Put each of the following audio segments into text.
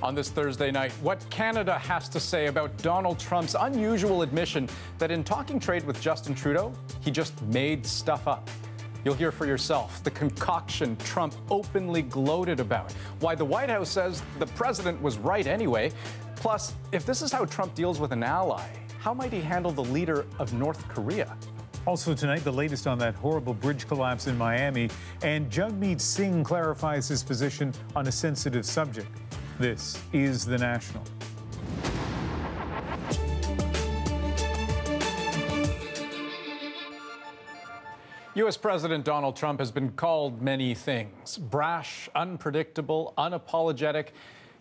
On this Thursday night, what Canada has to say about Donald Trump's unusual admission that in talking trade with Justin Trudeau, he just made stuff up. You'll hear for yourself the concoction Trump openly gloated about, why the White House says the president was right anyway. Plus, if this is how Trump deals with an ally, how might he handle the leader of North Korea? Also tonight, the latest on that horrible bridge collapse in Miami, and Jagmeet Singh clarifies his position on a sensitive subject. This is The National. U.S. President Donald Trump has been called many things: brash, unpredictable, unapologetic,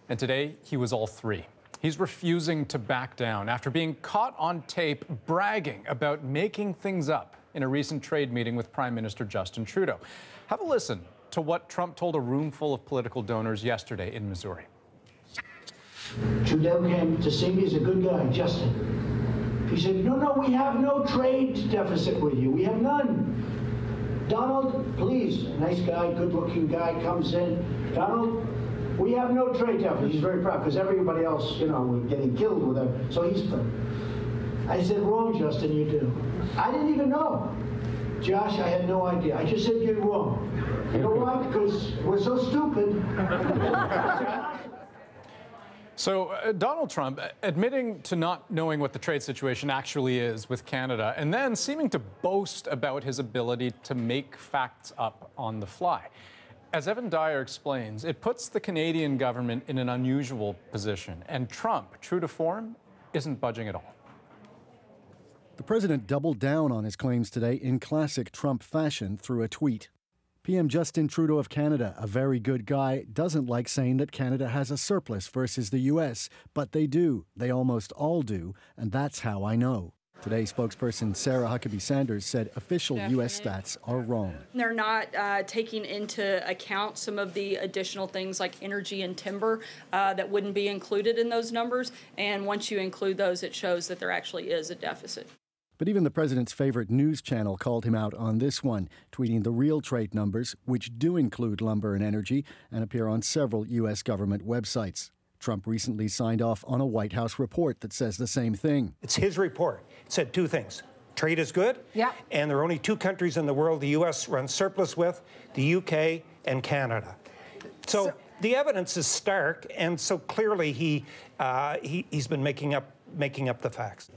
and today he was all three. He's refusing to back down after being caught on tape bragging about making things up in a recent trade meeting with Prime Minister Justin Trudeau. Have a listen to what Trump told a room full of political donors yesterday in Missouri. Trudeau came to see me. He's a good guy, Justin. He said, no, we have no trade deficit with you. We have none. Donald, please, nice guy, good-looking guy, comes in. Donald, we have no trade deficit. He's very proud because everybody else, was getting killed with him. So he's proud. I said, wrong, Justin, you do. I didn't even know. Josh, I had no idea. I just said you're wrong. You know why? Because we're so stupid. So Donald Trump admitting to not knowing what the trade situation actually is with Canada, and then seeming to boast about his ability to make facts up on the fly. As Evan Dyer explains, it puts the Canadian government in an unusual position, and Trump, true to form, isn't budging at all. The president doubled down on his claims today in classic Trump fashion through a tweet. PM Justin Trudeau of Canada, a very good guy, doesn't like saying that Canada has a surplus versus the U.S., but they do. They almost all do, and that's how I know. Today, spokesperson Sarah Huckabee Sanders said official U.S. stats are wrong. They're not taking into account some of the additional things like energy and timber that wouldn't be included in those numbers, and once you include those, it shows that there actually is a deficit. But even the president's favorite news channel called him out on this one, tweeting the real trade numbers, which do include lumber and energy and appear on several U.S. government websites. Trump recently signed off on a White House report that says the same thing. It's his report. It said two things. Trade is good, and there are only two countries in the world the U.S. runs surplus with, the U.K. and Canada. So the evidence is stark, and so clearly he's been making up the facts.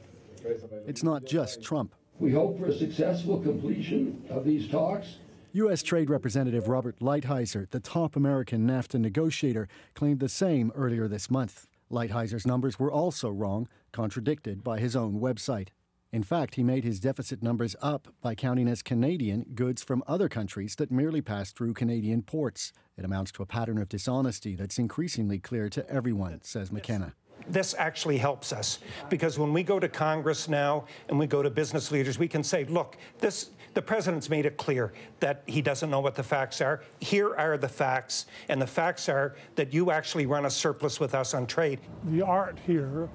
It's not just Trump. We hope for a successful completion of these talks. U.S. Trade Representative Robert Lighthizer, the top American NAFTA negotiator, claimed the same earlier this month. Lighthizer's numbers were also wrong, contradicted by his own website. In fact, he made his deficit numbers up by counting as Canadian goods from other countries that merely pass through Canadian ports. It amounts to a pattern of dishonesty that's increasingly clear to everyone, says McKenna. This actually helps us because when we go to Congress now and we go to business leaders, we can say, look, the president's made it clear that he doesn't know what the facts are. Here are the facts, and the facts are that you actually run a surplus with us on trade. The art here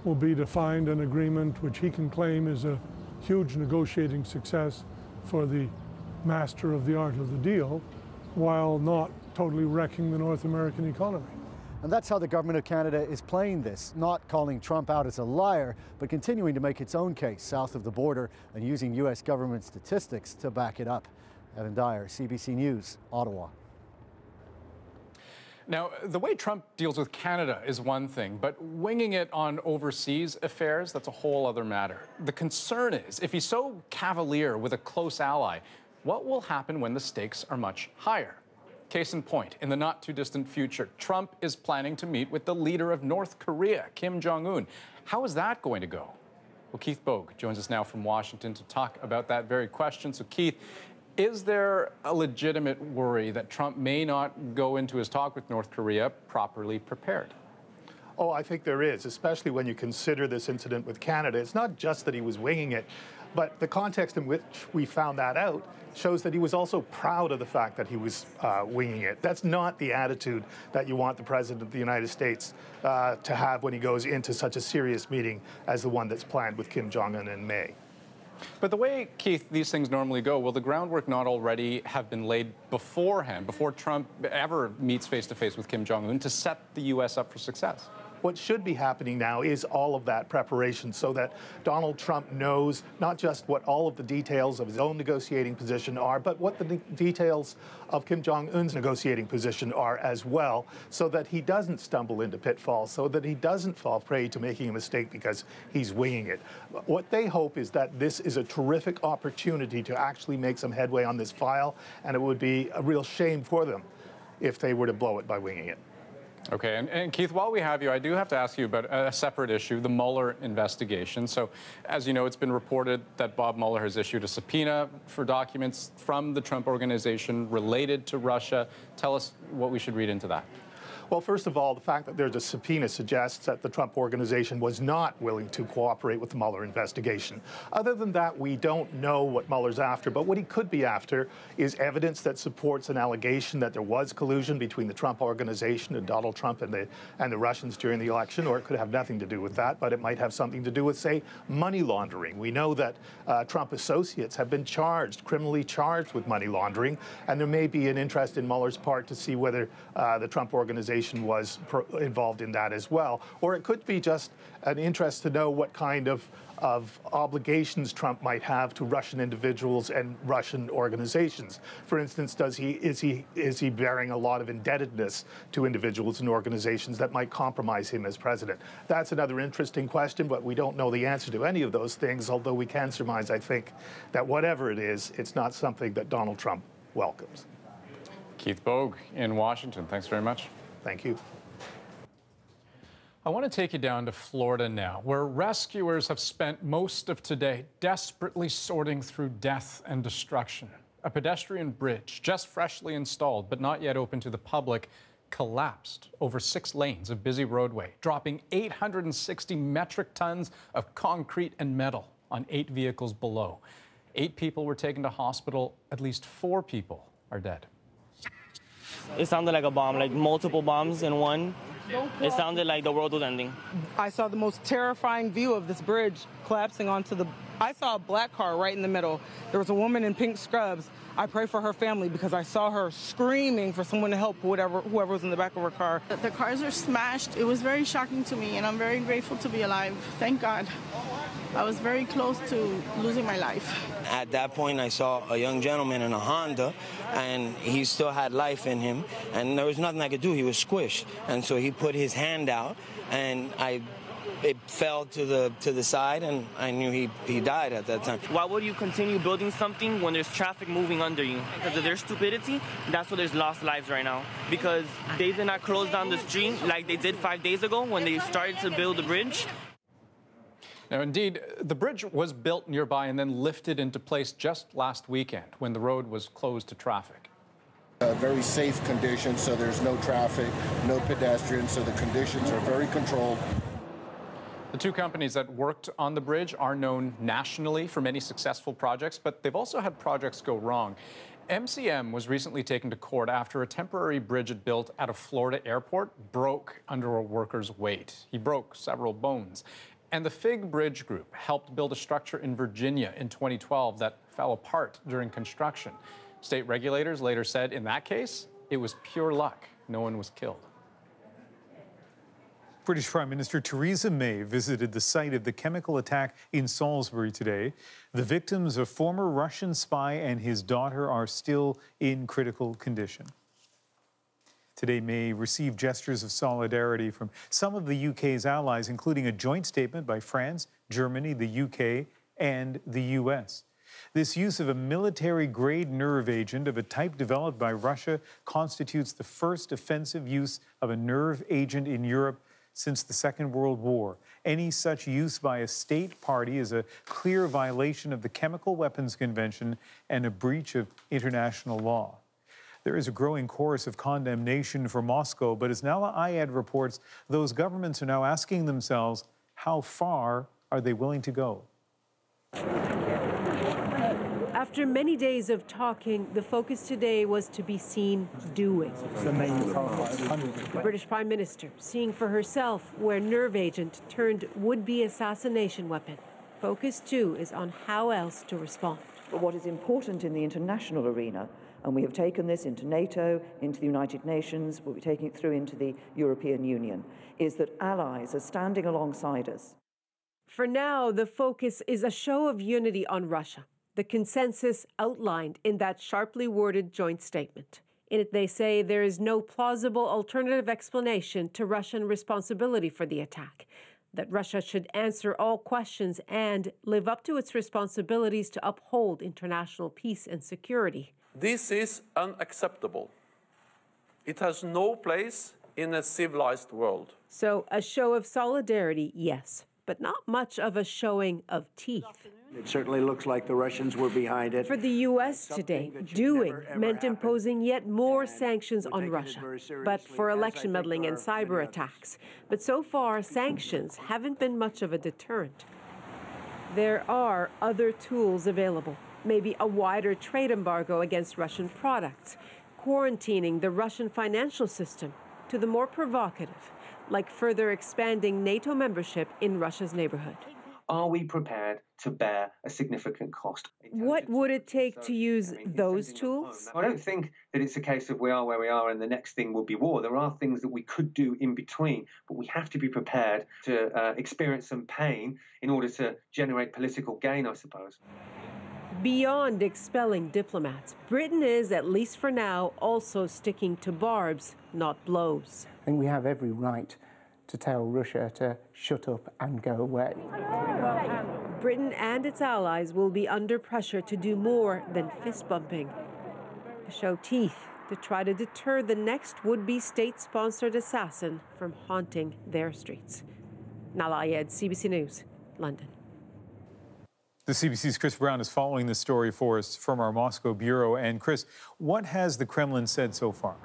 will be to find an agreement which he can claim is a huge negotiating success for the master of the art of the deal, while not totally wrecking the North American economy. And that's how the government of Canada is playing this, not calling Trump out as a liar, but continuing to make its own case south of the border and using U.S. government statistics to back it up. Evan Dyer, CBC News, Ottawa. Now, the way Trump deals with Canada is one thing, but winging it on overseas affairs, that's a whole other matter. The concern is, if he's so cavalier with a close ally, what will happen when the stakes are much higher? Case in point, in the not-too-distant future, Trump is planning to meet with the leader of North Korea, Kim Jong-un. How is that going to go? Well, Keith Bogue joins us now from Washington to talk about that very question. So, Keith, is there a legitimate worry that Trump may not go into his talk with North Korea properly prepared? Oh, I think there is, especially when you consider this incident with Canada. It's not just that he was winging it, but the context in which we found that out shows that he was also proud of the fact that he was winging it. That's not the attitude that you want the President of the United States to have when he goes into such a serious meeting as the one that's planned with Kim Jong-un in May. But the way, Keith, these things normally go, will the groundwork not already have been laid beforehand, before Trump ever meets face-to-face with Kim Jong-un, to set the U.S. up for success? What should be happening now is all of that preparation so that Donald Trump knows not just what all of the details of his own negotiating position are, but what the details of Kim Jong-un's negotiating position are as well, so that he doesn't stumble into pitfalls, so that he doesn't fall prey to making a mistake because he's winging it. What they hope is that this is a terrific opportunity to actually make some headway on this file, and it would be a real shame for them if they were to blow it by winging it. Okay, and Keith, while we have you, I do have to ask you about a separate issue, the Mueller investigation. So, as you know, it's been reported that Bob Mueller has issued a subpoena for documents from the Trump Organization related to Russia. Tell us what we should read into that. Well, first of all, the fact that there's a subpoena suggests that the Trump Organization was not willing to cooperate with the Mueller investigation. Other than that, we don't know what Mueller's after, but what he could be after is evidence that supports an allegation that there was collusion between the Trump Organization and Donald Trump and the Russians during the election, or it could have nothing to do with that, but it might have something to do with, say, money laundering. We know that Trump associates have been criminally charged with money laundering, and there may be an interest in Mueller's part to see whether the Trump Organization was involved in that as well. Or it could be just an interest to know what kind of obligations Trump might have to Russian individuals and Russian organizations. For instance, is he bearing a lot of indebtedness to individuals and organizations that might compromise him as president? That's another interesting question, but we don't know the answer to any of those things, although we can surmise, I think, that whatever it is, it's not something that Donald Trump welcomes. Keith Bogue in Washington, thanks very much. Thank you. I want to take you down to Florida now, where rescuers have spent most of today desperately sorting through death and destruction. A pedestrian bridge, just freshly installed but not yet open to the public, collapsed over 6 lanes of busy roadway, dropping 860 metric tons of concrete and metal on 8 vehicles below. 8 people were taken to hospital. At least 4 people are dead. It sounded like a bomb, like multiple bombs in one. It sounded like the world was ending. I saw the most terrifying view of this bridge collapsing onto the... I saw a black car right in the middle. There was a woman in pink scrubs. I pray for her family because I saw her screaming for someone to help whoever was in the back of her car. The cars are smashed. It was very shocking to me, and I'm very grateful to be alive. Thank God. I was very close to losing my life. At that point, I saw a young gentleman in a Honda, and he still had life in him, and there was nothing I could do. He was squished, and so he put his hand out, and it fell to the side, and I knew he died at that time. Why would you continue building something when there's traffic moving under you? Because of their stupidity, that's why there's lost lives right now. Because they did not close down the street like they did 5 days ago when they started to build the bridge. Now, indeed, the bridge was built nearby and then lifted into place just last weekend when the road was closed to traffic. Very safe conditions, so there's no traffic, no pedestrians, so the conditions are very controlled. The 2 companies that worked on the bridge are known nationally for many successful projects, but they've also had projects go wrong. MCM was recently taken to court after a temporary bridge it built at a Florida airport broke under a worker's weight. He broke several bones. And the Fig Bridge Group helped build a structure in Virginia in 2012 that fell apart during construction. State regulators later said in that case, it was pure luck. No one was killed. British Prime Minister Theresa May visited the site of the chemical attack in Salisbury today. The victims, a former Russian spy and his daughter, are still in critical condition. Today, May received gestures of solidarity from some of the UK's allies, including a joint statement by France, Germany, the UK, and the US. This use of a military-grade nerve agent of a type developed by Russia constitutes the first offensive use of a nerve agent in Europe since the Second World War. Any such use by a state party is a clear violation of the Chemical Weapons Convention and a breach of international law. There is a growing chorus of condemnation for Moscow, but as Nala Ayed reports, those governments are now asking themselves, how far are they willing to go? After many days of talking, the focus today was to be seen doing. The British Prime Minister seeing for herself where nerve agent turned would-be assassination weapon. Focus, too, is on how else to respond. But what is important in the international arena, and we have taken this into NATO, into the United Nations, we'll be taking it through into the European Union, is that allies are standing alongside us. For now, the focus is a show of unity on Russia, the consensus outlined in that sharply worded joint statement. In it, they say there is no plausible alternative explanation to Russian responsibility for the attack, that Russia should answer all questions and live up to its responsibilities to uphold international peace and security. This is unacceptable. It has no place in a civilized world. So a show of solidarity, yes, but not much of a showing of teeth. It certainly looks like the Russians were behind it. For the U.S. today, doing meant imposing yet more sanctions on Russia, but for election meddling and cyber attacks. But so far, sanctions haven't been much of a deterrent. There are other tools available, maybe a wider trade embargo against Russian products, quarantining the Russian financial system, to the more provocative, like further expanding NATO membership in Russia's neighborhood. Are we prepared to bear a significant cost? What would it take to use those tools? I don't think that it's a case of we are where we are and the next thing will be war. There are things that we could do in between, but we have to be prepared to experience some pain in order to generate political gain, I suppose. Beyond expelling diplomats, Britain is, at least for now, also sticking to barbs, not blows. I think we have every right to tell Russia to shut up and go away. Britain and its allies will be under pressure to do more than fist bumping, to show teeth, to try to deter the next would-be state-sponsored assassin from haunting their streets. Nala Ayed, CBC News, London. The CBC's Chris Brown is following this story for us from our Moscow bureau. And Chris, what has the Kremlin said so far?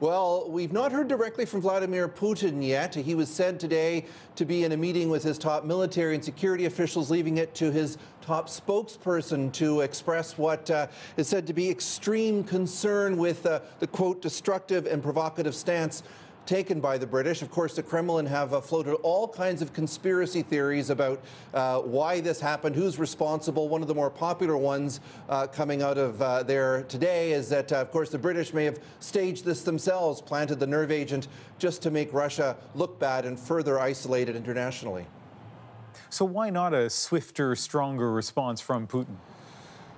Well, we've not heard directly from Vladimir Putin yet. He was said today to be in a meeting with his top military and security officials, leaving it to his top spokesperson to express what is said to be extreme concern with the, quote, destructive and provocative stance taken by the British. Of course, the Kremlin have floated all kinds of conspiracy theories about why this happened, who's responsible. One of the more popular ones coming out of there today is that, of course, the British may have staged this themselves, planted the nerve agent just to make Russia look bad and further isolate it internationally. So why not a swifter, stronger response from Putin?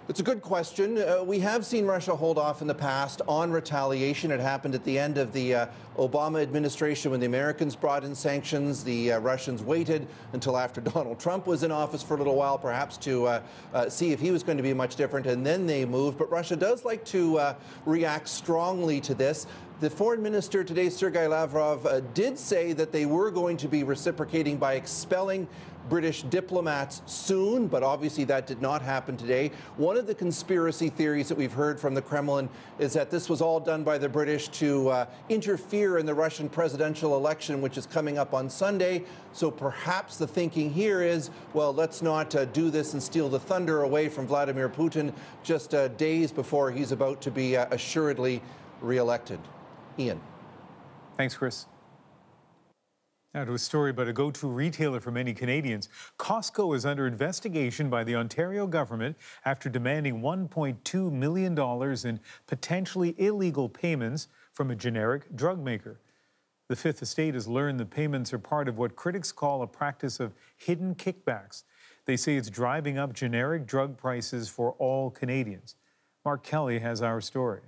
It's a good question. We have seen Russia hold off in the past on retaliation. It happened at the end of the Obama administration when the Americans brought in sanctions. The Russians waited until after Donald Trump was in office for a little while, perhaps to see if he was going to be much different, and then they moved. But Russia does like to react strongly to this. The foreign minister today, Sergei Lavrov, did say that they were going to be reciprocating by expelling British diplomats soon, but obviously that did not happen today. One of the conspiracy theories that we've heard from the Kremlin is that this was all done by the British to interfere in the Russian presidential election, which is coming up on Sunday. So perhaps the thinking here is, well, let's not do this and steal the thunder away from Vladimir Putin just days before he's about to be assuredly re-elected. Ian. Thanks, Chris. Now to a story about a go-to retailer for many Canadians. Costco is under investigation by the Ontario government after demanding $1.2 million in potentially illegal payments from a generic drug maker. The Fifth Estate has learned the payments are part of what critics call a practice of hidden kickbacks. They say it's driving up generic drug prices for all Canadians. Mark Kelly has our story.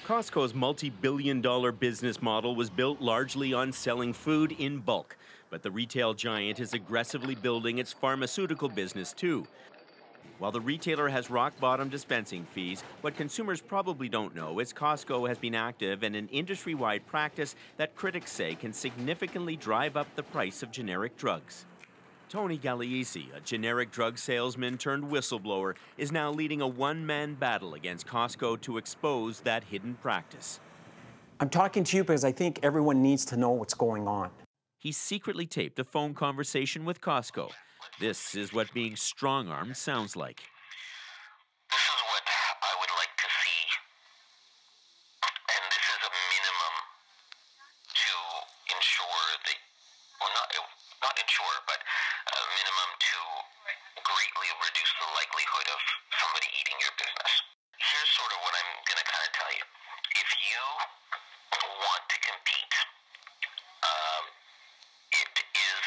Costco's multi-billion-dollar business model was built largely on selling food in bulk, but the retail giant is aggressively building its pharmaceutical business too. While the retailer has rock-bottom dispensing fees, what consumers probably don't know is Costco has been active in an industry-wide practice that critics say can significantly drive up the price of generic drugs. Tony Galeisi, a generic drug salesman turned whistleblower, is now leading a one-man battle against Costco to expose that hidden practice. I'm talking to you because I think everyone needs to know what's going on. He secretly taped a phone conversation with Costco. This is what being strong-armed sounds like. This is what I would like to see, and this is a minimum to ensure that, well, not ensure, but want to compete, it is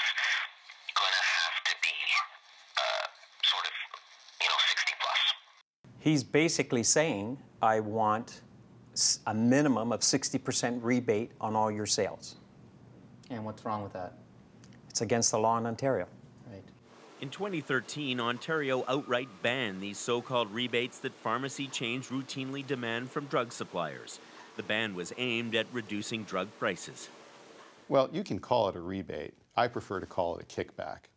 going to have to be sort of, 60 plus. He's basically saying, I want a minimum of 60% rebate on all your sales. And what's wrong with that? It's against the law in Ontario. Right. In 2013, Ontario outright banned these so-called rebates that pharmacy chains routinely demand from drug suppliers. The ban was aimed at reducing drug prices. Well, you can call it a rebate. I prefer to call it a kickback.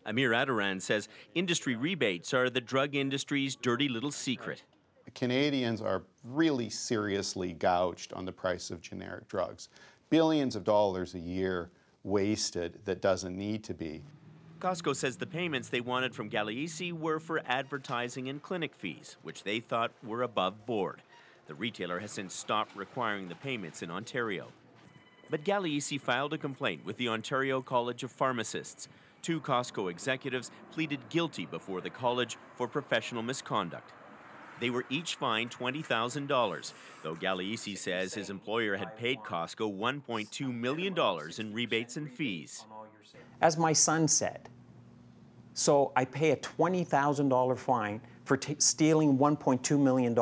Amir Adoran says industry rebates are the drug industry's dirty little secret. Canadians are really seriously gouged on the price of generic drugs. Billions of dollars a year wasted that doesn't need to be. Costco says the payments they wanted from Gagliese were for advertising and clinic fees, which they thought were above board. The retailer has since stopped requiring the payments in Ontario. But Gagliese filed a complaint with the Ontario College of Pharmacists. 2 Costco executives pleaded guilty before the college for professional misconduct. They were each fined $20,000, though Gagliese says his employer had paid Costco $1.2 million in rebates and fees. As my son said, so I pay a $20,000 fine for stealing $1.2 million.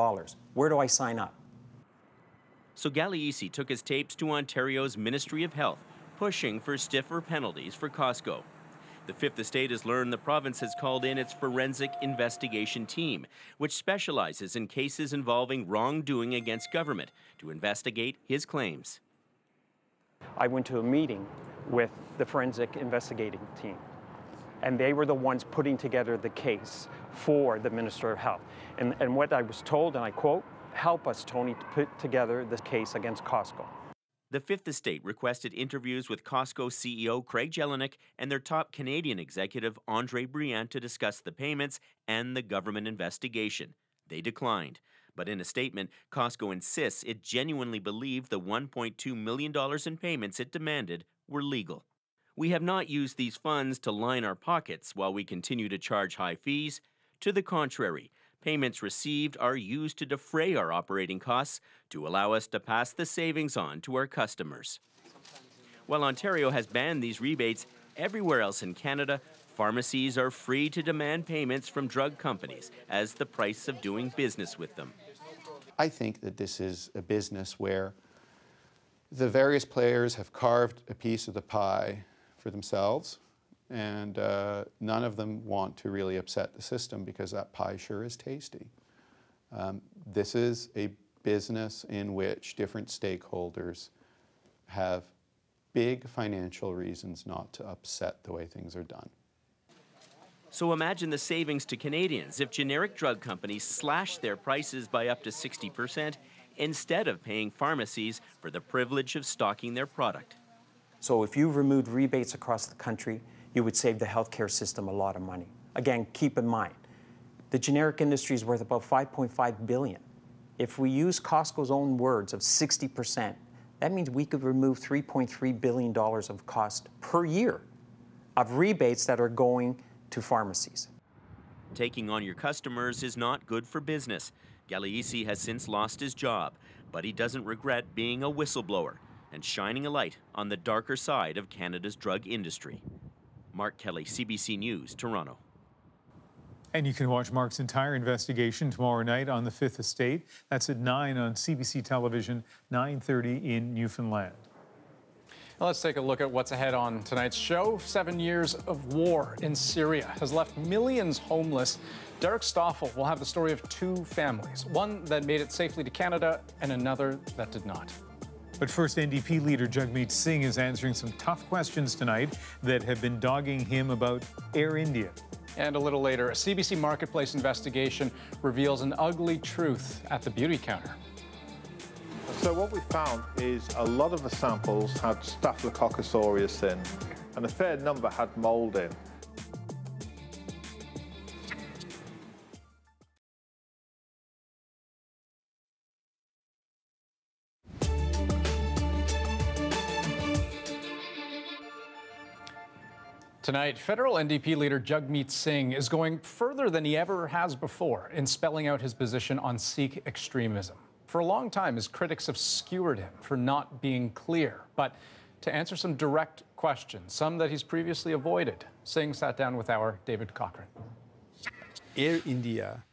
Where do I sign up? So Gagliese took his tapes to Ontario's Ministry of Health, pushing for stiffer penalties for Costco. The Fifth Estate has learned the province has called in its forensic investigation team, which specializes in cases involving wrongdoing against government, to investigate his claims. I went to a meeting with the forensic investigating team, and they were the ones putting together the case for the Minister of Health. And what I was told, and I quote, "Help us, Tony, to put together this case against Costco." The Fifth Estate requested interviews with Costco CEO Craig Jelinek and their top Canadian executive Andre Briand to discuss the payments and the government investigation. They declined. But in a statement, Costco insists it genuinely believed the $1.2 million in payments it demanded were legal. We have not used these funds to line our pockets while we continue to charge high fees. To the contrary, payments received are used to defray our operating costs to allow us to pass the savings on to our customers. While Ontario has banned these rebates, everywhere else in Canada, pharmacies are free to demand payments from drug companies as the price of doing business with them. I think that this is a business where the various players have carved a piece of the pie for themselves, and none of them want to really upset the system because that pie sure is tasty. This is a business in which different stakeholders have big financial reasons not to upset the way things are done. So imagine the savings to Canadians if generic drug companies slash their prices by up to 60% instead of paying pharmacies for the privilege of stocking their product. So if you removed rebates across the country, you would save the healthcare system a lot of money. Again, keep in mind, the generic industry is worth about $5.5 billion. If we use Costco's own words of 60%, that means we could remove $3.3 billion of cost per year of rebates that are going to pharmacies. Taking on your customers is not good for business. Gagliese has since lost his job, but he doesn't regret being a whistleblower and shining a light on the darker side of Canada's drug industry. Mark Kelly, CBC News, Toronto. And you can watch Mark's entire investigation tomorrow night on the Fifth Estate. That's at 9 on CBC Television, 9:30 in Newfoundland. Now let's take a look at what's ahead on tonight's show. 7 years of war in Syria has left millions homeless. Derek Stoffel will have the story of 2 families, one that made it safely to Canada and another that did not. But first, NDP leader Jagmeet Singh is answering some tough questions tonight that have been dogging him about Air India. And a little later, a CBC Marketplace investigation reveals an ugly truth at the beauty counter. So what we found is a lot of the samples had Staphylococcus aureus in, and a fair number had mold in. Tonight, federal NDP leader Jagmeet Singh is going further than he ever has before in spelling out his position on Sikh extremism. For a long time, his critics have skewered him for not being clear. But to answer some direct questions, some that he's previously avoided, Singh sat down with our David Cochran. Air India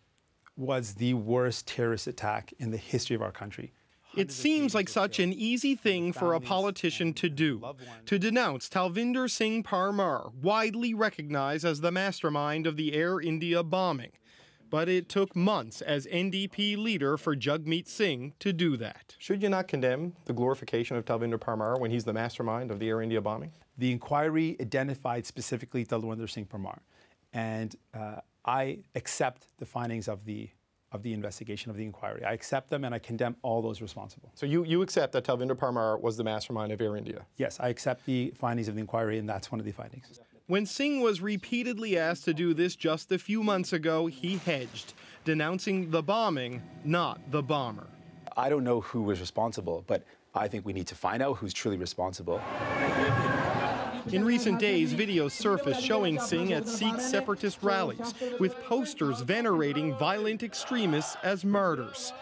was the worst terrorist attack in the history of our country. It seems like such an easy thing for a politician to do, to denounce Talvinder Singh Parmar, widely recognized as the mastermind of the Air India bombing. But it took months as NDP leader for Jagmeet Singh to do that. Should you not condemn the glorification of Talvinder Parmar when he's the mastermind of the Air India bombing? The inquiry identified specifically Talvinder Singh Parmar, and I accept the findings of the investigation, of the inquiry. I accept them and I condemn all those responsible. So you accept that Talvinder Parmar was the mastermind of Air India? Yes, I accept the findings of the inquiry, and that's one of the findings. When Singh was repeatedly asked to do this just a few months ago, he hedged, denouncing the bombing, not the bomber. I don't know who was responsible, but I think we need to find out who's truly responsible. In recent days, videos surfaced showing Singh at Sikh separatist rallies with posters venerating violent extremists as martyrs.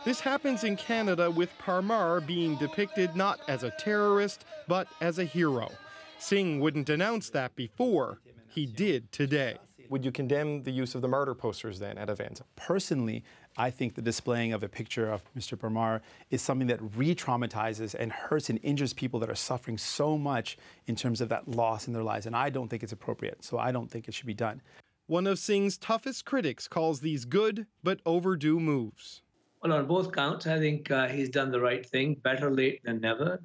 This happens in Canada, with Parmar being depicted not as a terrorist, but as a hero. Singh wouldn't announce that before. He did today. Would you condemn the use of the murder posters then at events? Personally, I think the displaying of a picture of Mr. Parmar is something that re-traumatizes and hurts and injures people that are suffering so much in terms of that loss in their lives, and I don't think it's appropriate, so I don't think it should be done. One of Singh's toughest critics calls these good but overdue moves. Well, on both counts, I think he's done the right thing, better late than never.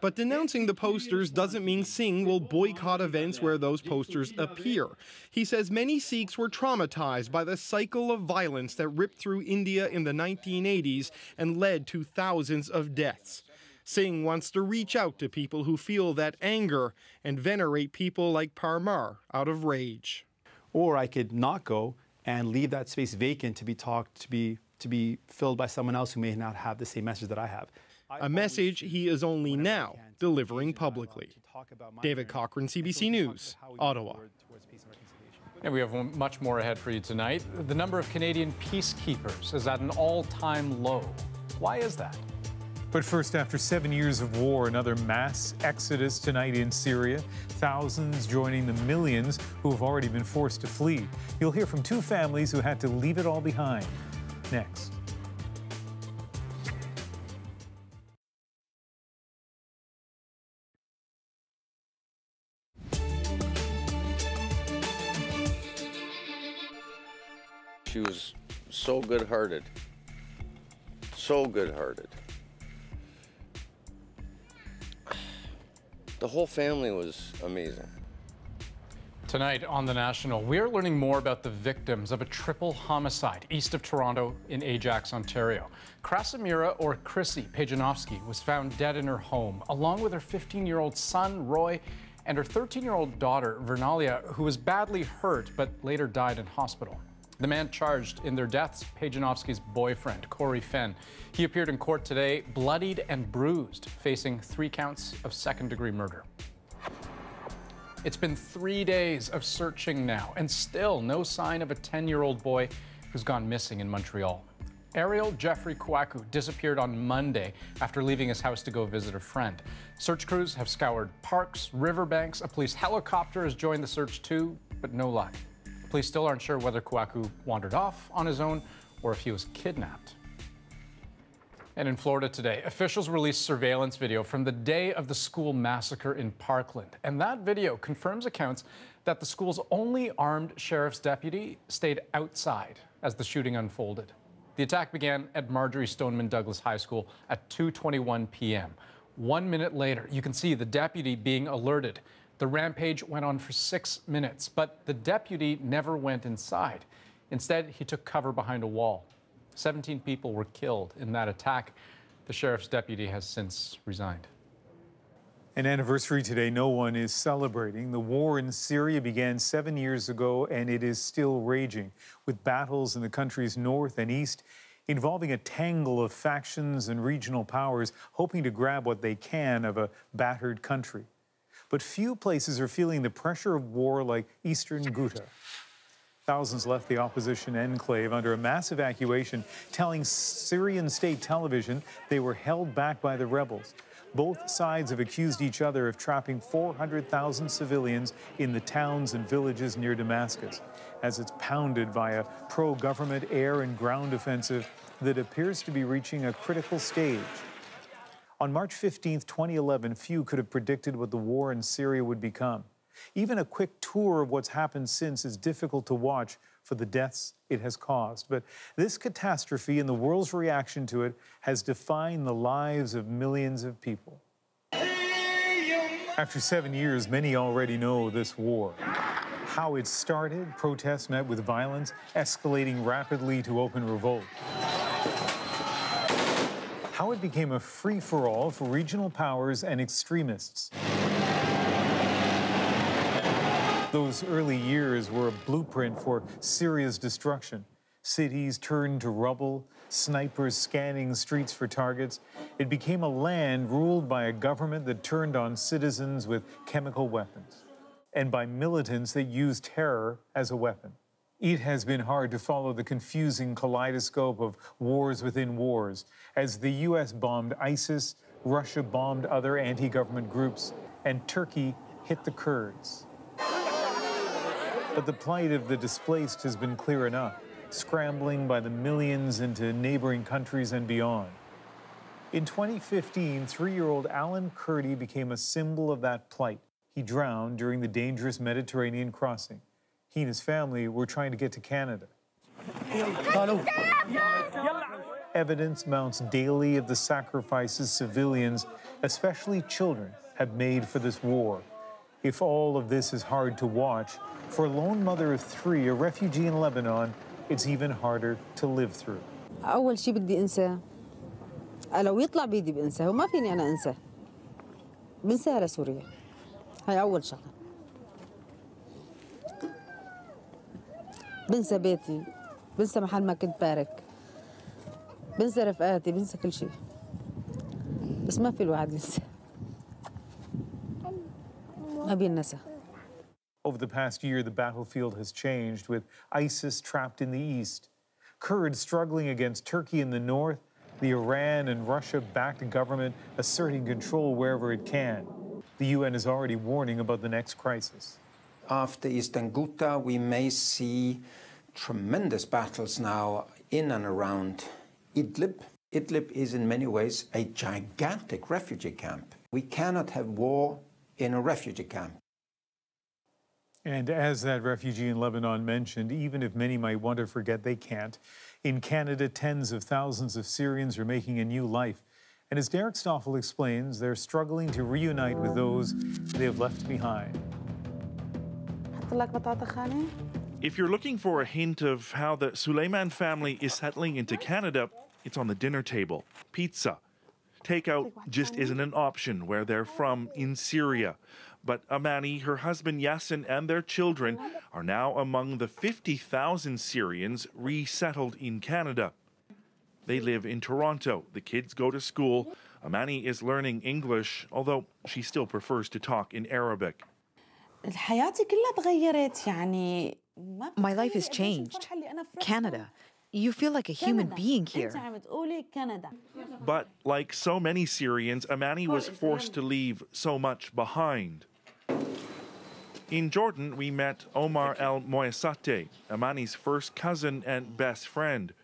But denouncing the posters doesn't mean Singh will boycott events where those posters appear. He says many Sikhs were traumatized by the cycle of violence that ripped through India in the 1980s and led to thousands of deaths. Singh wants to reach out to people who feel that anger and venerate people like Parmar out of rage. Or I could not go and leave that space vacant to be filled by someone else who may not have the same message that I have. A message he is only now delivering publicly. David Cochran, CBC News, Ottawa. And we have much more ahead for you tonight. The number of Canadian peacekeepers is at an all-time low. Why is that? But first, after 7 years of war, another mass exodus tonight in Syria. Thousands joining the millions who have already been forced to flee. You'll hear from two families who had to leave it all behind. Next. She was so good-hearted, so good-hearted. The whole family was amazing. Tonight on The National, we're learning more about the victims of a triple homicide east of Toronto in Ajax, Ontario. Krasimira, or Chrissy Pajanovsky, was found dead in her home, along with her 15-year-old son, Roy, and her 13-year-old daughter, Vernalia, who was badly hurt but later died in hospital. The man charged in their deaths, Pajanovsky's boyfriend, Corey Fenn. He appeared in court today, bloodied and bruised, facing 3 counts of second-degree murder. It's been 3 days of searching now, and still no sign of a 10-year-old boy who's gone missing in Montreal. Ariel Jeffrey Kouakou disappeared on Monday after leaving his house to go visit a friend. Search crews have scoured parks, riverbanks. A police helicopter has joined the search too, but no luck. Police still aren't sure whether Kouakou wandered off on his own or if he was kidnapped. And in Florida today, officials released surveillance video from the day of the school massacre in Parkland. And that video confirms accounts that the school's only armed sheriff's deputy stayed outside as the shooting unfolded. The attack began at Marjorie Stoneman Douglas High School at 2:21 p.m. 1 minute later, you can see the deputy being alerted. The rampage went on for 6 minutes, but the deputy never went inside. Instead, he took cover behind a wall. 17 people were killed in that attack. The sheriff's deputy has since resigned. An anniversary today no one is celebrating. The war in Syria began 7 years ago, and it is still raging, with battles in the country's north and east involving a tangle of factions and regional powers hoping to grab what they can of a battered country. But few places are feeling the pressure of war like eastern Ghouta. Thousands left the opposition enclave under a massive accusation, telling Syrian state television they were held back by the rebels. Both sides have accused each other of trapping 400,000 civilians in the towns and villages near Damascus, as it's pounded by a pro-government air and ground offensive that appears to be reaching a critical stage. On March 15, 2011, few could have predicted what the war in Syria would become. Even a quick tour of what's happened since is difficult to watch for the deaths it has caused. But this catastrophe and the world's reaction to it has defined the lives of millions of people. After 7 years, many already know this war. How it started, protests met with violence, escalating rapidly to open revolt. How it became a free-for-all for regional powers and extremists. Those early years were a blueprint for Syria's destruction. Cities turned to rubble, snipers scanning streets for targets. It became a land ruled by a government that turned on citizens with chemical weapons, and by militants that used terror as a weapon. It has been hard to follow the confusing kaleidoscope of wars within wars, as the U.S. bombed ISIS, Russia bombed other anti-government groups, and Turkey hit the Kurds. But the plight of the displaced has been clear enough, scrambling by the millions into neighboring countries and beyond. In 2015, 3-year-old Alan Kurdi became a symbol of that plight. He drowned during the dangerous Mediterranean crossing. He and his family were trying to get to Canada. Evidence mounts daily of the sacrifices civilians, especially children, have made for this war. If all of this is hard to watch, for a lone mother of 3, a refugee in Lebanon, it's even harder to live through. أول شيء بدي أنساه لو يطلع بيدي بنساه وما فيني أنا أنساه بنساها لسوريا هاي أول شغلة بنسى بيتي بنسى محل ما كنت بارك بنسى رفقاتي بنسى كل شيء بس ما في الواحد ينسى ما بينسى. Over the past year, the battlefield has changed, with ISIS trapped in the east, Kurds struggling against Turkey in the north, the Iran and Russia-backed government asserting control wherever it can. The UN is already warning about the next crisis. After Eastern Ghouta, we may see tremendous battles now in and around Idlib. Idlib is in many ways a gigantic refugee camp. We cannot have war in a refugee camp. And as that refugee in Lebanon mentioned, even if many might want to forget, they can't. In Canada, tens of thousands of Syrians are making a new life. And as Derek Stoffel explains, they're struggling to reunite with those they have left behind. If you're looking for a hint of how the Suleiman family is settling into Canada, it's on the dinner table. Pizza. Takeout just isn't an option where they're from in Syria. But Amani, her husband Yassin, and their children are now among the 50,000 Syrians resettled in Canada. They live in Toronto. The kids go to school. Amani is learning English, although she still prefers to talk in Arabic. My life has changed. Canada. You feel like a human being here. But like so many Syrians, Amani was forced to leave so much behind. In Jordan, we met Omar El Moyasate, Amani's first cousin and best friend.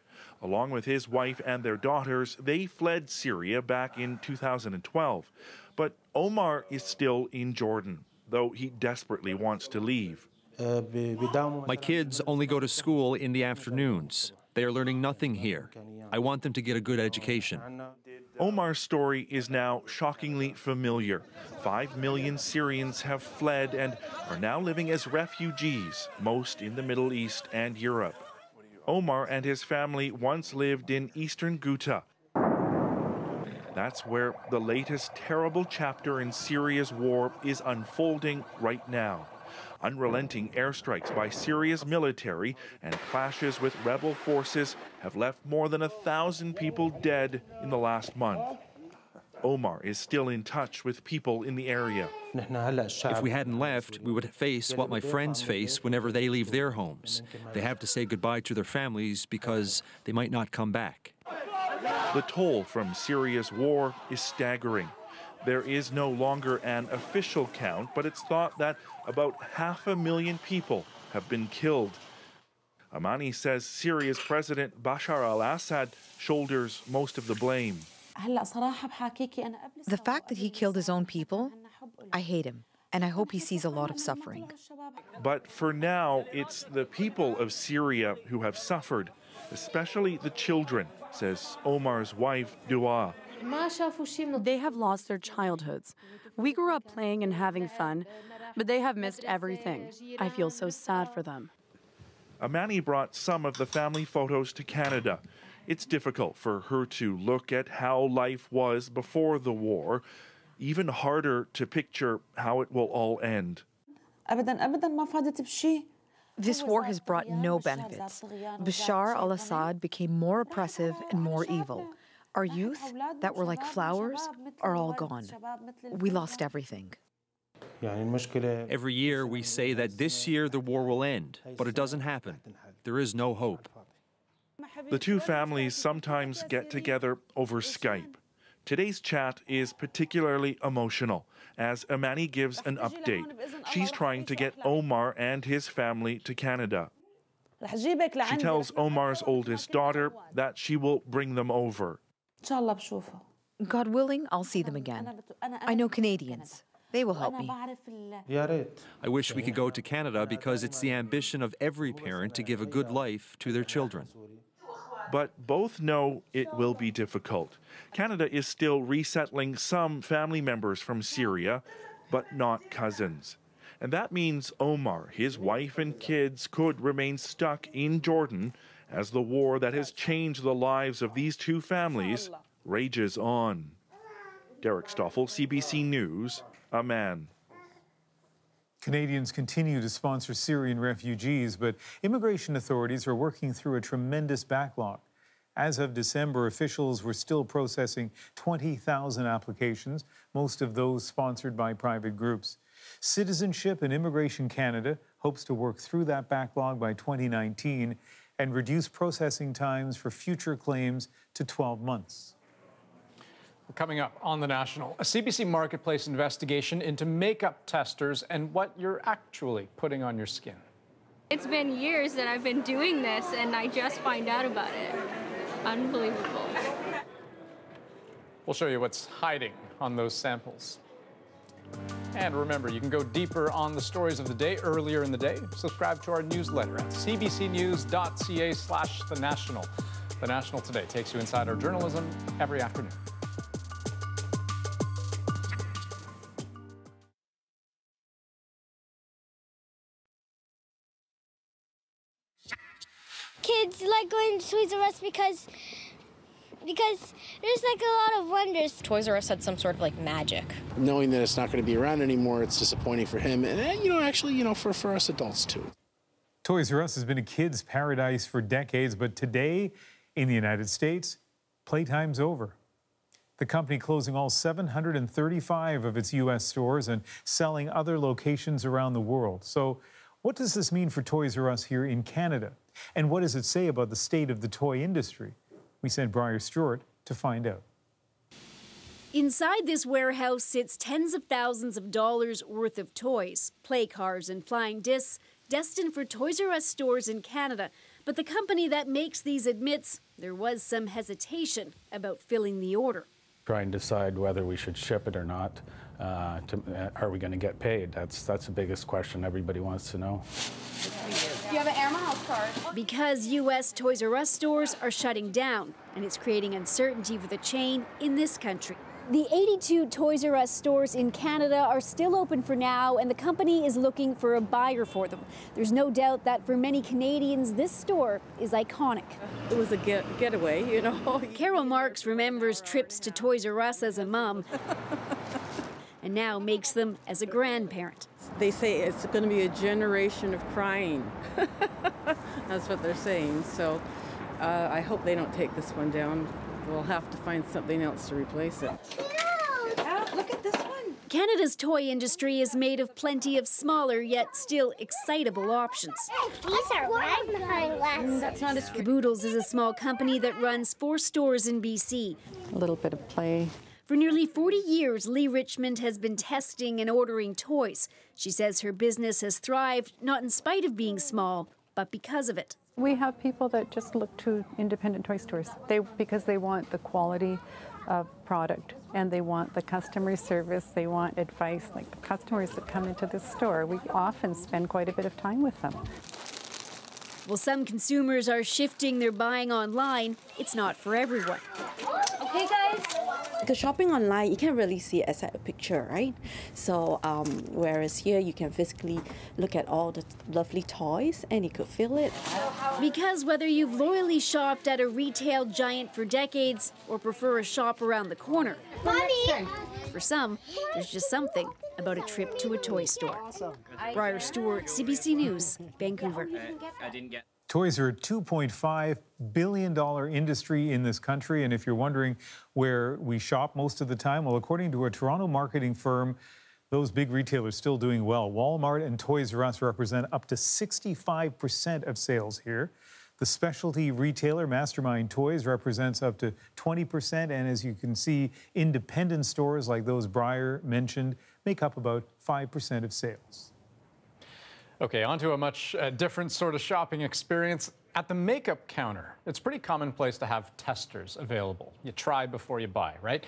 Along with his wife and their daughters, they fled Syria back in 2012. But Omar is still in Jordan, though he desperately wants to leave. My kids only go to school in the afternoons. They are learning nothing here. I want them to get a good education. Omar's story is now shockingly familiar. 5 million Syrians have fled and are now living as refugees, most in the Middle East and Europe. Omar and his family once lived in eastern Ghouta. That's where the latest terrible chapter in Syria's war is unfolding right now. Unrelenting airstrikes by Syria's military and clashes with rebel forces have left more than 1,000 people dead in the last month. Omar is still in touch with people in the area. If we hadn't left, we would face what my friends face whenever they leave their homes. They have to say goodbye to their families because they might not come back. The toll from Syria's war is staggering. There is no longer an official count, but it's thought that about 500,000 people have been killed. Amani says Syria's President Bashar al-Assad shoulders most of the blame. The fact that he killed his own people, I hate him, and I hope he sees a lot of suffering. But for now, it's the people of Syria who have suffered, especially the children, says Omar's wife, Dua. They have lost their childhoods. We grew up playing and having fun, but they have missed everything. I feel so sad for them. Amani brought some of the family photos to Canada. It's difficult for her to look at how life was before the war, even harder to picture how it will all end. This war has brought no benefits. Bashar al-Assad became more oppressive and more evil. Our youth, that were like flowers, are all gone. We lost everything. Every year we say that this year the war will end, but it doesn't happen. There is no hope. The two families sometimes get together over Skype. Today's chat is particularly emotional as Amani gives an update. She's trying to get Omar and his family to Canada. She tells Omar's oldest daughter that she will bring them over. God willing, I'll see them again. I know Canadians. They will help me. I wish we could go to Canada because it's the ambition of every parent to give a good life to their children. But both know it will be difficult. Canada is still resettling some family members from Syria, but not cousins. And that means Omar, his wife and kids could remain stuck in Jordan as the war that has changed the lives of these two families rages on. Derek Stoffel, CBC News, Amman. Canadians continue to sponsor Syrian refugees, but immigration authorities are working through a tremendous backlog. As of December, officials were still processing 20,000 applications, most of those sponsored by private groups. Citizenship and Immigration Canada hopes to work through that backlog by 2019 and reduce processing times for future claims to 12 months. Coming up on The National, a CBC Marketplace investigation into makeup testers and what you're actually putting on your skin. It's been years that I've been doing this, and I just find out about it. Unbelievable. We'll show you what's hiding on those samples. And remember, you can go deeper on the stories of the day earlier in the day. Subscribe to our newsletter at cbcnews.ca/The National. The National Today takes you inside our journalism every afternoon. Kids like going to Toys R Us because there's like a lot of wonders. Toys R Us had some sort of like magic. Knowing that it's not going to be around anymore, it's disappointing for him and, actually, for us adults too. Toys R Us has been a kid's paradise for decades, but today in the United States, playtime's over. The company closing all 735 of its U.S. stores and selling other locations around the world. So what does this mean for Toys R Us here in Canada? And what does it say about the state of the toy industry? We sent Briar Stewart to find out. Inside this warehouse sits tens of thousands of dollars worth of toys, play cars and flying discs, destined for Toys R Us stores in Canada. But the company that makes these admits there was some hesitation about filling the order. Try and decide whether we should ship it or not. Are we going to get paid? That's the biggest question everybody wants to know. Do you have an Air Miles card? Because U.S. Toys R Us stores are shutting down, and it's creating uncertainty for the chain in this country. The 82 Toys R Us stores in Canada are still open for now, and the company is looking for a buyer for them. There's no doubt that for many Canadians, this store is iconic. It was a getaway, you know. Carol Marks remembers trips to Toys R Us as a mom, and now makes them as a grandparent. They say it's going to be a generation of crying. That's what they're saying. So I hope they don't take this one down. We'll have to find something else to replace it. Look at this one. Canada's toy industry is made of plenty of smaller yet still excitable options. These are magnifying glasses. That's not as Caboodles is a small company that runs 4 stores in BC. A little bit of play. For nearly 40 years, Lee Richmond has been testing and ordering toys. She says her business has thrived, not in spite of being small, but because of it. We have people that just look to independent toy stores because they want the quality of product and they want the customer service, they want advice. Like the customers that come into this store, we often spend quite a bit of time with them. While some consumers are shifting their buying online, it's not for everyone. Okay, guys. The shopping online, you can't really see it as a picture, right? So, whereas here you can physically look at all the lovely toys and you could feel it. Because whether you've loyally shopped at a retail giant for decades or prefer a shop around the corner, Mommy! For some, there's just something about a trip to a toy store. Briar Stewart, CBC News, Vancouver. Toys are a $2.5 billion industry in this country, and if you're wondering where we shop most of the time, well, according to a Toronto marketing firm, those big retailers still doing well. Walmart and Toys R Us represent up to 65% of sales here. The specialty retailer Mastermind Toys represents up to 20%, and as you can see, independent stores like those Briar mentioned make up about 5% of sales. Okay, on to a much different sort of shopping experience. At the makeup counter, it's pretty commonplace to have testers available. You try before you buy, right?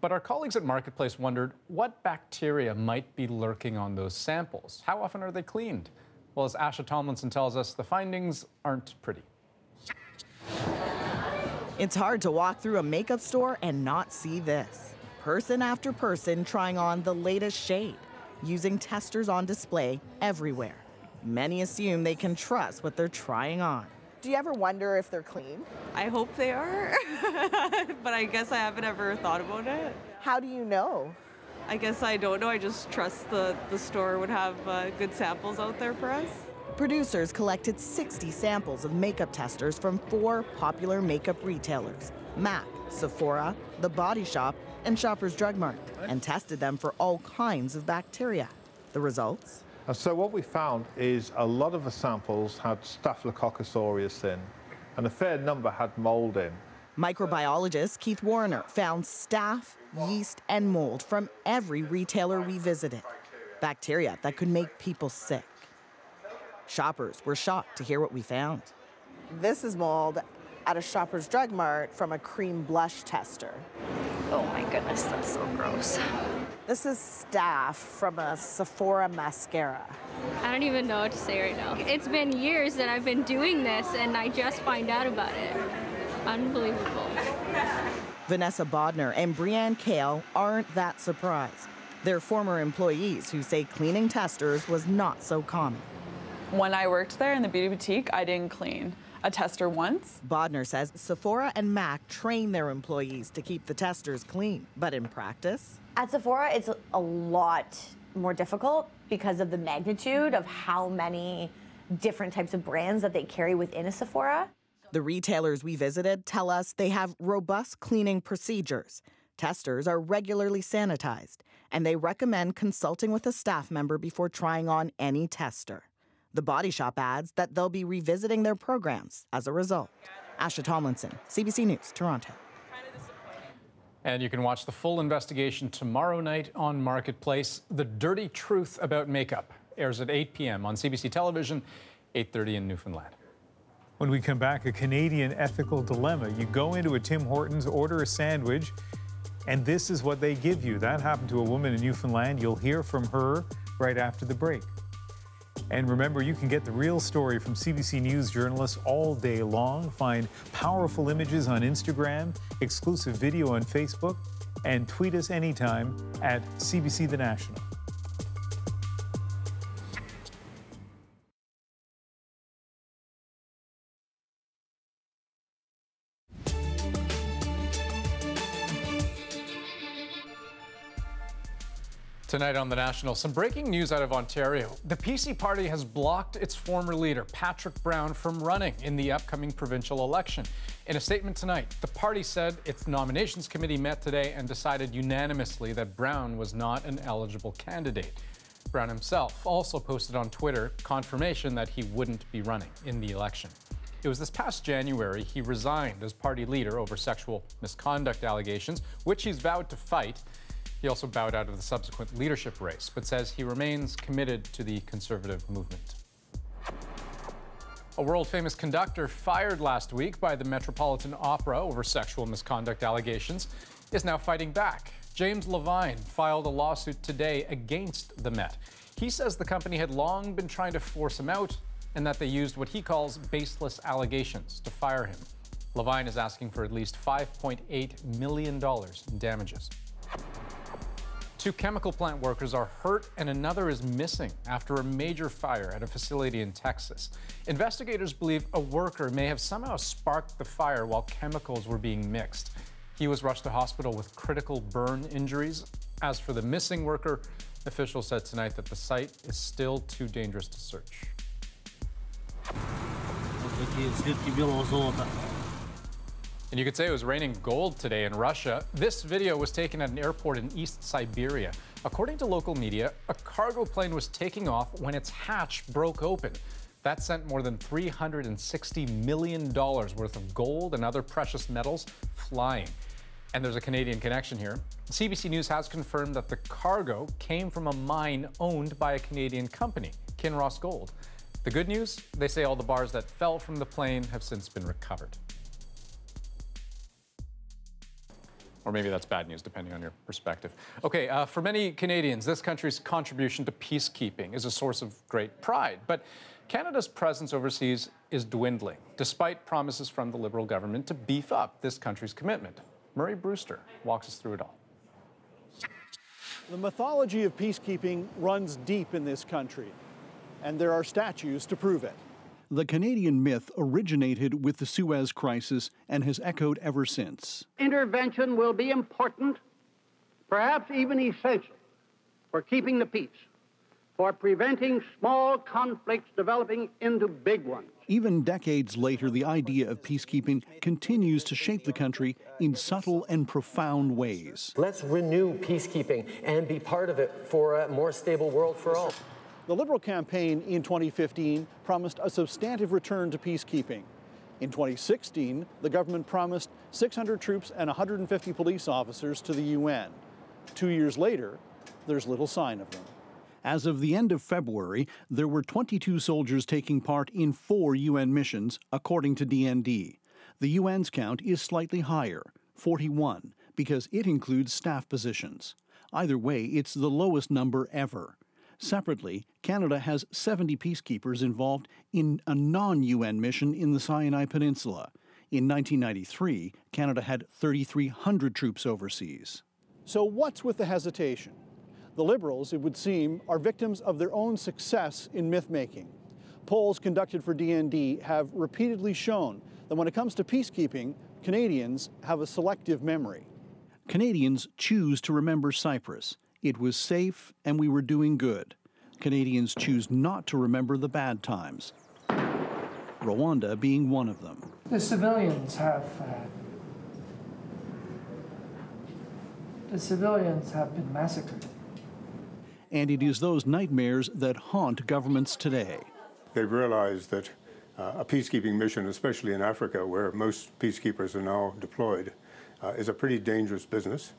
But our colleagues at Marketplace wondered what bacteria might be lurking on those samples. How often are they cleaned? Well, as Asha Tomlinson tells us, the findings aren't pretty. It's hard to walk through a makeup store and not see this. Person after person trying on the latest shade, using testers on display everywhere. Many assume they can trust what they're trying on. Do you ever wonder if they're clean? I hope they are, but I guess I haven't ever thought about it. How do you know? I guess I don't know. I just trust the store would have good samples out there for us. Producers collected 60 samples of makeup testers from 4 popular makeup retailers, MAC, Sephora, The Body Shop, and Shoppers Drug Mart, and tested them for all kinds of bacteria. The results? So what we found is a lot of the samples had Staphylococcus aureus in, and a fair number had mold in. Microbiologist Keith Warner found staph, yeast, and mold from every retailer we visited. Bacteria that could make people sick. Shoppers were shocked to hear what we found. This is mold at a Shoppers Drug Mart from a cream blush tester. Oh my goodness, that's so gross. This is staph from a Sephora mascara. I don't even know what to say right now. It's been years that I've been doing this and I just find out about it. Unbelievable. Vanessa Bodner and Brianne Kale aren't that surprised. They're former employees who say cleaning testers was not so common. When I worked there in the beauty boutique, I didn't clean a tester once. Bodner says Sephora and MAC train their employees to keep the testers clean, but in practice? At Sephora, it's a lot more difficult because of the magnitude of how many different types of brands that they carry within a Sephora. The retailers we visited tell us they have robust cleaning procedures. Testers are regularly sanitized, and they recommend consulting with a staff member before trying on any tester. The Body Shop adds that they'll be revisiting their programs as a result. Asha Tomlinson, CBC News, Toronto. And you can watch the full investigation tomorrow night on Marketplace. The Dirty Truth About Makeup airs at 8 p.m. on CBC Television, 8:30 in Newfoundland. When we come back, a Canadian ethical dilemma. You go into a Tim Hortons, order a sandwich, and this is what they give you. That happened to a woman in Newfoundland. You'll hear from her right after the break. And remember, you can get the real story from CBC News journalists all day long. Find powerful images on Instagram, exclusive video on Facebook, and tweet us anytime at CBC The National. Tonight on The National, some breaking news out of Ontario. The PC party has blocked its former leader, Patrick Brown, from running in the upcoming provincial election. In a statement tonight, the party said its nominations committee met today and decided unanimously that Brown was not an eligible candidate. Brown himself also posted on Twitter confirmation that he wouldn't be running in the election. It was this past January he resigned as party leader over sexual misconduct allegations, which he's vowed to fight. He also bowed out of the subsequent leadership race, but says he remains committed to the conservative movement. A world-famous conductor fired last week by the Metropolitan Opera over sexual misconduct allegations is now fighting back. James Levine filed a lawsuit today against the Met. He says the company had long been trying to force him out and that they used what he calls baseless allegations to fire him. Levine is asking for at least $5.8 million in damages. 2 chemical plant workers are hurt and another is missing after a major fire at a facility in Texas. Investigators believe a worker may have somehow sparked the fire while chemicals were being mixed. He was rushed to hospital with critical burn injuries. As for the missing worker, officials said tonight that the site is still too dangerous to search. And you could say it was raining gold today in Russia. This video was taken at an airport in East Siberia. According to local media, a cargo plane was taking off when its hatch broke open. That sent more than $360 million worth of gold and other precious metals flying. And there's a Canadian connection here. CBC News has confirmed that the cargo came from a mine owned by a Canadian company, Kinross Gold. The good news, they say all the bars that fell from the plane have since been recovered. Or maybe that's bad news, depending on your perspective. Okay, for many Canadians, this country's contribution to peacekeeping is a source of great pride. But Canada's presence overseas is dwindling, despite promises from the Liberal government to beef up this country's commitment. Murray Brewster walks us through it all. The mythology of peacekeeping runs deep in this country, and there are statues to prove it. The Canadian myth originated with the Suez Crisis and has echoed ever since. Intervention will be important, perhaps even essential, for keeping the peace, for preventing small conflicts developing into big ones. Even decades later, the idea of peacekeeping continues to shape the country in subtle and profound ways. Let's renew peacekeeping and be part of it for a more stable world for all. The Liberal campaign in 2015 promised a substantive return to peacekeeping. In 2016, the government promised 600 troops and 150 police officers to the UN. 2 years later, there's little sign of them. As of the end of February, there were 22 soldiers taking part in 4 UN missions, according to DND. The UN's count is slightly higher, 41, because it includes staff positions. Either way, it's the lowest number ever. Separately, Canada has 70 peacekeepers involved in a non-UN mission in the Sinai Peninsula. In 1993, Canada had 3,300 troops overseas. So what's with the hesitation? The Liberals, it would seem, are victims of their own success in myth-making. Polls conducted for DND have repeatedly shown that when it comes to peacekeeping, Canadians have a selective memory. Canadians choose to remember Cyprus. It was safe and we were doing good. Canadians choose not to remember the bad times, Rwanda being one of them. The civilians have been massacred. And it is those nightmares that haunt governments today. They've realized that a peacekeeping mission, especially in Africa, where most peacekeepers are now deployed, is a pretty dangerous business.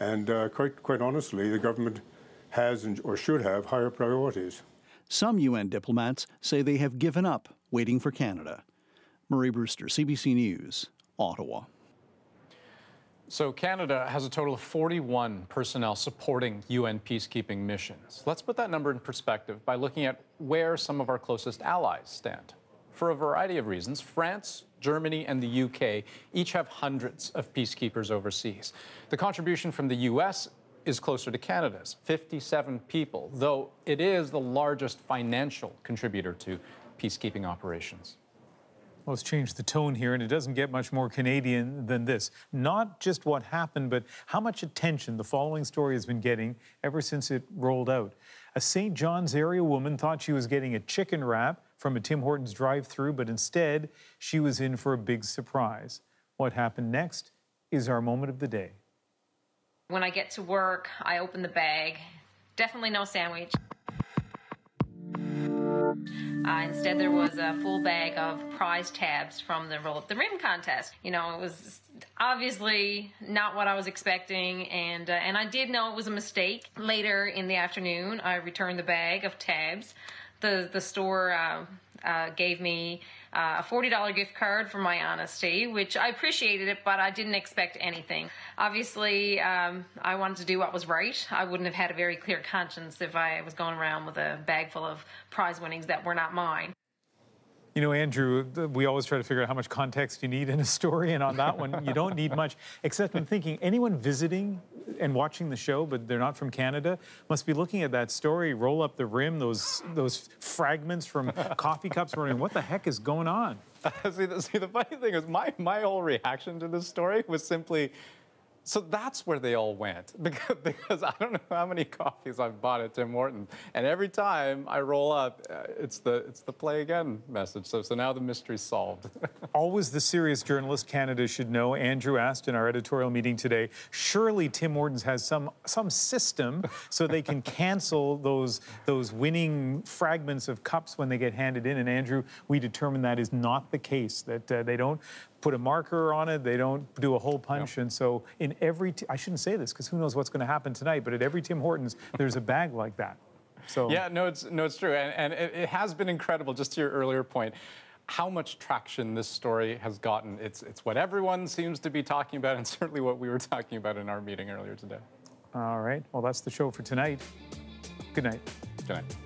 And quite honestly, the government has or should have higher priorities. Some UN diplomats say they have given up waiting for Canada. Murray Brewster, CBC News, Ottawa. So Canada has a total of 41 personnel supporting UN peacekeeping missions. Let's put that number in perspective by looking at where some of our closest allies stand. For a variety of reasons, France, Germany, and the UK each have hundreds of peacekeepers overseas. The contribution from the US is closer to Canada's, 57 people, though it is the largest financial contributor to peacekeeping operations. Well, it's changed the tone here, and it doesn't get much more Canadian than this. Not just what happened, but how much attention the following story has been getting ever since it rolled out. A St. John's area woman thought she was getting a chicken wrap from a Tim Hortons drive-thru, but instead, she was in for a big surprise. What happened next is our moment of the day. When I get to work, I open the bag. Definitely no sandwich. Instead, there was a full bag of prize tabs from the Roll Up the Rim contest. You know, it was obviously not what I was expecting, and I did know it was a mistake. Later in the afternoon, I returned the bag of tabs. The store gave me a $40 gift card for my honesty, which I appreciated it, but I didn't expect anything. Obviously, I wanted to do what was right. I wouldn't have had a very clear conscience if I was going around with a bag full of prize winnings that were not mine. You know, Andrew, we always try to figure out how much context you need in a story, and on that one, you don't need much, except I'm thinking anyone visiting and watching the show, but they're not from Canada, must be looking at that story, Roll Up the Rim, those fragments from coffee cups, wondering what the heck is going on? See, the funny thing is my whole reaction to this story was simply, so that's where they all went, because I don't know how many coffees I've bought at Tim Hortons, and every time I roll up, it's the play again message. So now the mystery's solved. Always the serious journalist Canada should know. Andrew asked in our editorial meeting today, surely Tim Hortons has some system so they can cancel those winning fragments of cups when they get handed in. And Andrew, we determined that is not the case, that they don't put a marker on it, they don't do a hole punch, and so in every, I shouldn't say this because who knows what's going to happen tonight, but at every Tim Hortons, there's a bag like that. So yeah, no, it's true, and it has been incredible. Just to your earlier point, how much traction this story has gotten. It's what everyone seems to be talking about, and certainly what we were talking about in our meeting earlier today. All right, well, that's the show for tonight. Good night. Good night.